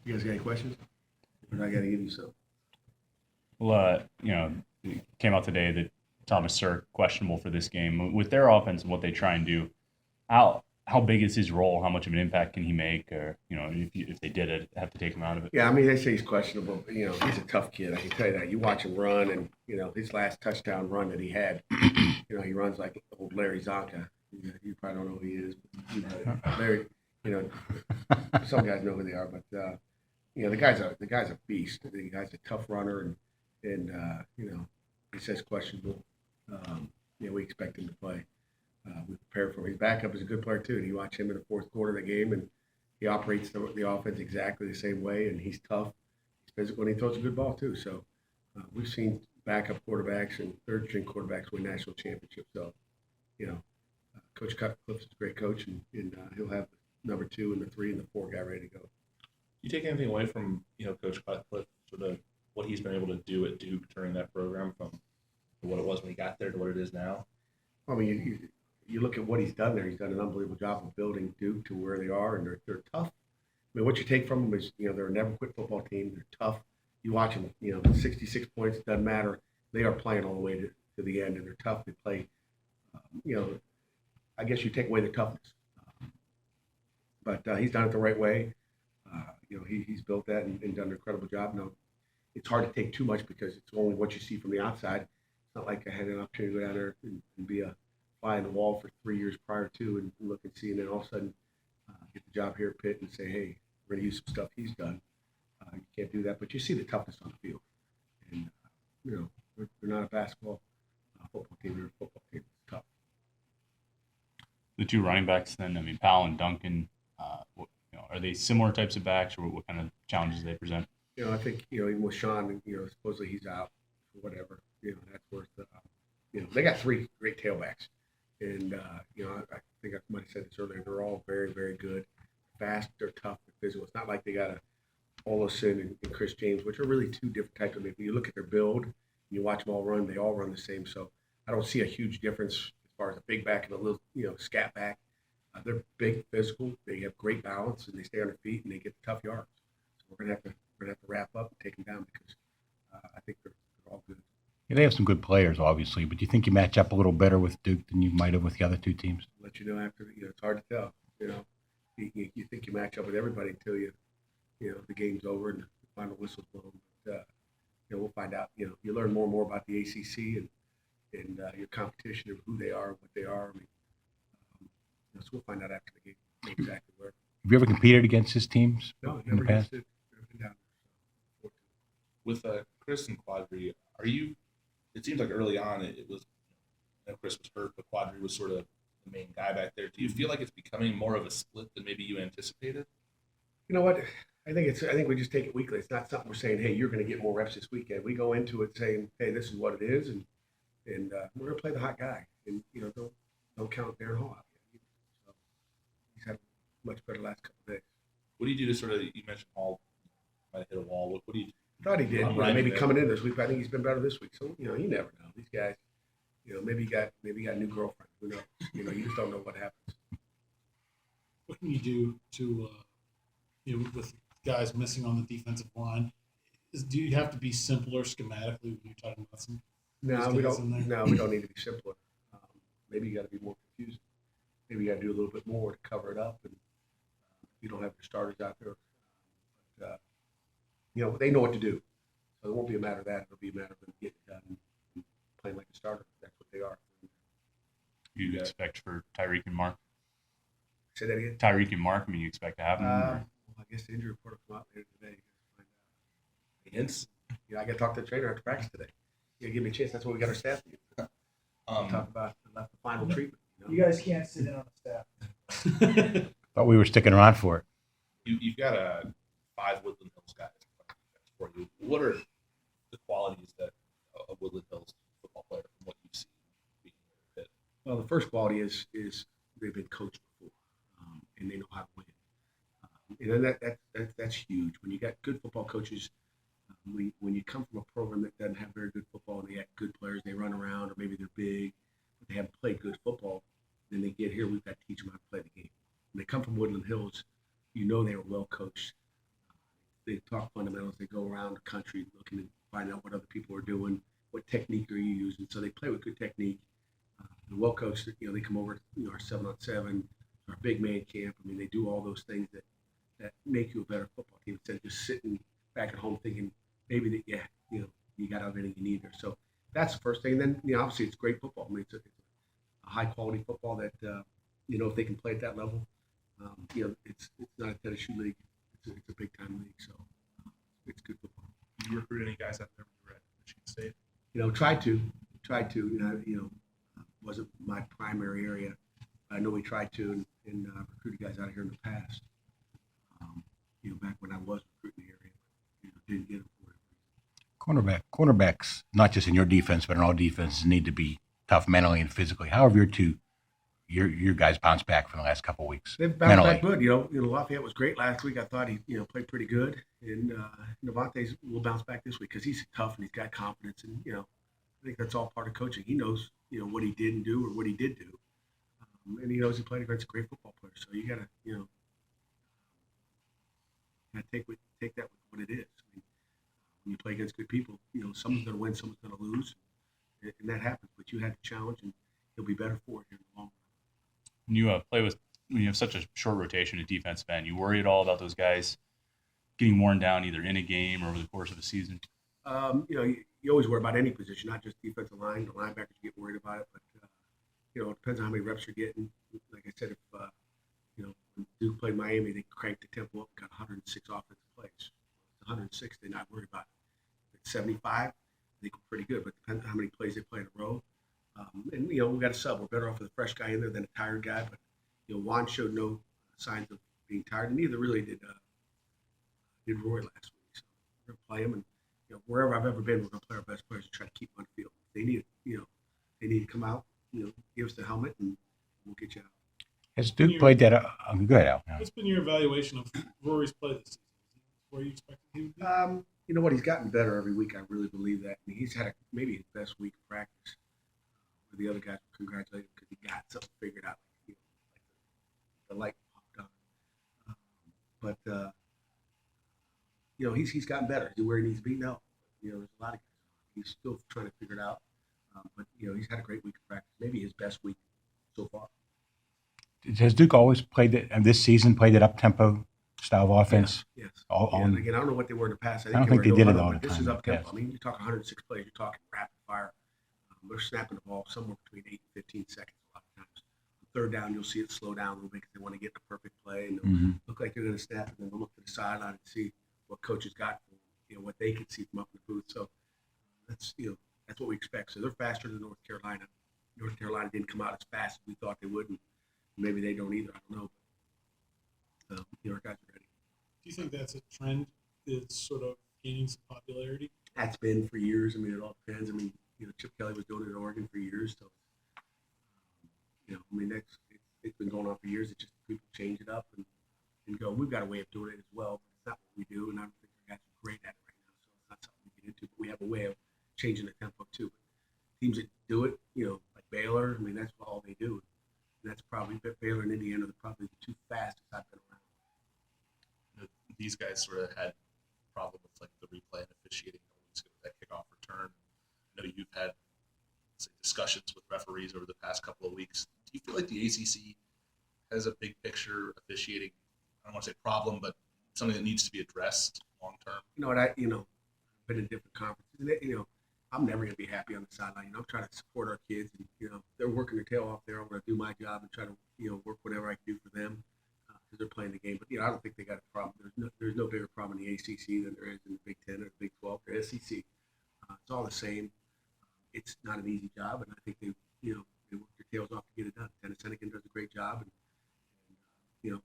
You guys got any questions? Or I got to give you some. Well, it came out today that Thomas Sirk questionable for this game. With their offense and what they try and do, how big is his role? How much of an impact can he make? Or if they did it, have to take him out of it. Yeah, I mean, they say he's questionable, but, he's a tough kid. I can tell you that. You watch him run, and, his last touchdown run that he had, he runs like old Larry Zonka. You probably don't know who he is. But, Larry, you know, some guys know who they are, but, the guy's a beast. The guy's a tough runner, and he says questionable. We expect him to play. We prepare for him. His backup is a good player too. And you watch him in the fourth quarter of the game, and he operates the offense exactly the same way. And he's tough, he's physical, and he throws a good ball too. So we've seen backup quarterbacks and third string quarterbacks win national championships. So Coach Cutcliffe's a great coach, and he'll have number 2 and the 3 and the 4 guy ready to go. You take anything away from Coach Cutcliffe, sort of what he's been able to do at Duke during that program, from what it was when he got there to what it is now? I mean, you look at what he's done there. He's done an unbelievable job of building Duke to where they are, and they're tough. I mean, what you take from them is, they're a never quit football team. They're tough. You watch them, 66 points, doesn't matter. They are playing all the way to the end, and they're tough. They play, I guess you take away the toughness. But he's done it the right way. He's built that and done an incredible job. Now, it's hard to take too much because it's only what you see from the outside. It's not like I had an opportunity to go down there and be a fly on the wall for 3 years prior to and look and see, and then all of a sudden get the job here at Pitt and say, hey, we're going to use some stuff he's done. You can't do that, but you see the toughness on the field. And, they're not a basketball football team. They're a football team. It's tough. The two running backs, then, I mean, Powell and Duncan, are they similar types of backs, or what kind of challenges they present? I think, even with Sean, supposedly he's out or whatever, that's worth, they got 3 great tailbacks. And, I think somebody said this earlier, they're all very, very good. Fast, they're tough, they're physical. It's not like they got a Olsen and Chris James, which are really 2 different types of. When you look at their build, and you watch them all run, they all run the same. So I don't see a huge difference as far as a big back and a little, scat back. They're big, physical. They have great balance, and they stay on their feet, and they get tough yards. So we're gonna have to wrap up and take them down because I think they're all good. Yeah, they have some good players, obviously, but do you think you match up a little better with Duke than you might have with the other 2 teams? I'll let you know after. It's hard to tell. You think you match up with everybody until the game's over and the final whistle's blown. But we'll find out. You learn more and more about the ACC and your competition and who they are, and what they are. I mean, so we'll find out after the game exactly where. Have you ever competed against his teams No, in the past? Never been down there. With Chris and Quadri, are you? It seems like early on it was, Chris was hurt, but Quadri was sort of the main guy back there. Do you feel like it's becoming more of a split than maybe you anticipated? You know what? I think we just take it weekly. It's not something we're saying, hey, you're going to get more reps this weekend. We go into it saying, hey, this is what it is, and we're going to play the hot guy. And don't count Darren Hall out yet. So he's had a much better last couple of days. What do you do to sort of? You mentioned Hall might hit a wall. What do you? I thought he did. Right Maybe there. coming in this week, but I think he's been better this week. So you never know. These guys, maybe he got a new girlfriend. Who knows? You just don't know what happens. What can you do to, with guys missing on the defensive line? Do you have to be simpler schematically when you're talking about some? No, those we guys don't. in there? No, we don't need to be simpler. Maybe you got to be more confusing. Maybe you got to do a little bit more to cover it up, and you don't have your starters out there. But, they know what to do. So it won't be a matter of that. It'll be a matter of them getting it done and playing like a starter. That's what they are. You expect for Tyreek and Mark? Say that again. Tyreek and Mark, I mean, you expect to have them? Well, I guess the injury report will come out later today. Find out. Hints. I got to talk to the trainer after practice today. Give me a chance. That's what we got our staff to do. Talk about the final treatment. You guys can't sit in on the staff. Thought we were sticking around for it. You've got 5 Woodland Hills guys for you. What are the qualities that a Woodland Hills football player, from what you've seen, being there at Pitt? Well, the first quality is they've been coached before, and they know how to win. And then that's huge. When you got good football coaches, when you come from a program that doesn't have very good football and they have good players, they run around, or maybe they're big, but they haven't played good football, then they get here, we've got to teach them how to play the game. When they come from Woodland Hills, they were well coached. they talk fundamentals. They go around the country looking and find out what other people are doing, what technique are you using. So they play with good technique. And well coached, they come over, our 7-on-7, our big man camp. I mean, they do all those things that make you a better football team instead of just sitting back at home thinking maybe that, you got everything you need there. So that's the first thing. And then, obviously it's great football. I mean, it's a high quality football that, if they can play at that level, it's not a tennis shoe league. It's a big time league. So it's good football. Did you recruit any guys out there when you were at Michigan State? Tried to, wasn't my primary area. I know we tried to and recruited guys out of here in the past. Back when I was recruiting the area, didn't get them for it. Cornerbacks, not just in your defense, but in all defenses, need to be tough mentally and physically. How have your guys bounced back from the last couple of weeks? They've bounced back good. Lafayette was great last week. I thought he, played pretty good. And Navante's will bounce back this week because he's tough and he's got confidence. And, I think that's all part of coaching. He knows, what he didn't do or what he did do. And he knows he played against a great football player. So you got to, take that with what it is. I mean, when you play against good people, someone's going to win, someone's going to lose. And that happens. But you had the challenge, and he'll be better for it here in the long run. When you when you have such a short rotation at defensive end, you worry at all about those guys getting worn down either in a game or over the course of a season? You always worry about any position, not just defensive line. The linebackers get worried about it, but it depends on how many reps you're getting. Like I said, if when Duke played Miami, they cranked the tempo up, got 106 offensive plays. 106, they're not worried about it. At 75, they go pretty good, but depends on how many plays they play in a row. And we got a sub. We're better off with a fresh guy in there than a tired guy. But Juan showed no signs of being tired, and neither really did Roy last week. So we're gonna play him, and wherever I've ever been, we're gonna play our best players and try to keep them on the field. They need to come out. Give us the helmet, and we'll get you out. Has Duke played that? Go ahead, Al. What's been your evaluation of Rory's play this season? Where you expected he would be? You know what? He's gotten better every week. I really believe that. I mean, he's had maybe his best week of practice. Where the other guys congratulate him because he got something figured out. Like the light popped on. But he's gotten better. Is he where he needs to be? No. There's a lot of guys. He's still trying to figure it out. But he's had a great week of practice. Maybe his best week so far. Has Duke always played it, and this season played it up-tempo style of offense? Yes. And again, I don't know what they were in the past. I don't think they did it all the This time. is up-tempo. Yes. I mean, you're talking 106 plays. You're talking rapid fire. They're snapping the ball somewhere between 8 and 15 seconds a lot of times. On third down, you'll see it slow down a little bit because they want to get the perfect play. And they'll look like they're going to snap, and then they'll look to the sideline and see what coaches got for them, what they can see from up in the booth. So that's what we expect. So they're faster than North Carolina. North Carolina didn't come out as fast as we thought they would, and maybe they don't either. I don't know. But, our guys are ready. Do you think that's a trend that's sort of gaining some popularity? That's been for years. I mean, it all depends. I mean, Chip Kelly was doing it in Oregon for years. So, it's been going on for years. It's just people change it up and go, we've got a way of doing it as well. But it's not what we do, and I don't think our guys are great at it right now. So it's not something we get into. But we have a way of changing the tempo too. But teams that do it, like Baylor, I mean, that's all they do. And that's probably Baylor and Indiana are probably the two fastest I've been around. These guys sort of had a problem with like the replay and officiating with that kickoff return. I know you've had discussions with referees over the past couple of weeks. Do you feel like the ACC has a big picture officiating? I don't want to say problem, but something that needs to be addressed long term. I've been in different conferences. I'm never going to be happy on the sideline. I'm trying to support our kids, and they're working their tail off there. I'm going to do my job and try to work whatever I can do for them because they're playing the game. But I don't think they got a problem. There's no bigger problem in the ACC than there is in the Big 10 or the Big 12 or SEC. It's all the same. It's not an easy job, and I think they work their tails off to get it done. Dennis Hennigan does a great job, and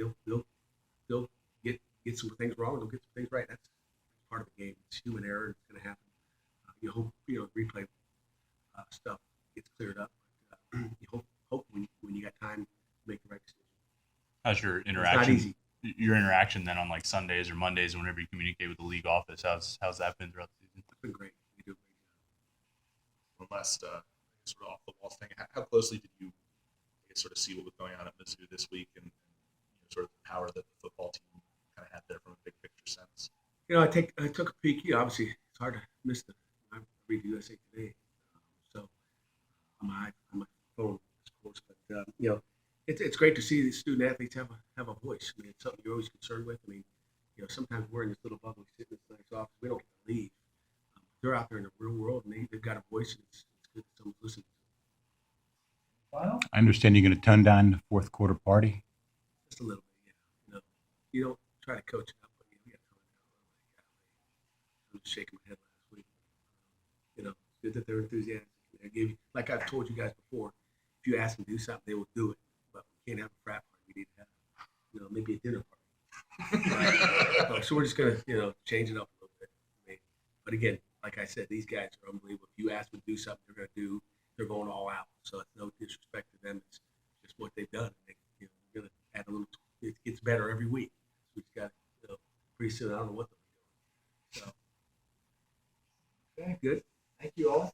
they'll get some things wrong, and they'll get some things right. That's part of the game. It's human error. It's going to happen. You hope replay stuff gets cleared up. You hope when you got time to make the right decision. How's your It's not interaction? easy. Your interaction then on like Sundays or Mondays, whenever you communicate with the league office, how's that been throughout the season? It's been great. We do a great job. One last sort of off the wall thing. How closely did you sort of see what was going on at Mizzou this week and sort of the power that the football team kind of had there from a big picture your sense? You know, I took a peek. You know, obviously it's hard to miss I read USA Today, so on my phone, of course. But you know, it's great to see these student athletes have a voice. I mean, it's something you're always concerned with. I mean, you know, sometimes we're in this little bubble, we sit in this nice office, we don't get to leave. They're out there in the real world, and they've got a voice, and it's good that someone's listening. Final? I understand you're going to turn down the fourth quarter party. Just a little bit, yeah. You know, you don't try to coach it up, but you got to tone it down a little bit. I'm just shaking my head last week. You know, it's good that they're enthusiastic. They give you, like I've told you guys before, if you ask them to do something, they will do it. But we can't have a frat party. We need to have, you know, maybe a dinner party. So we're just gonna, you know, change it up a little bit. I mean, but again, like I said, these guys are unbelievable. If you ask them to do something, they're gonna do. They're going all out. So it's no disrespect to them. It's just what they've done. They, you know, we're gonna add a little. It gets better every week. So we just got, you know, pretty soon. I don't know what they'll be doing. So Okay. good. Thank you all.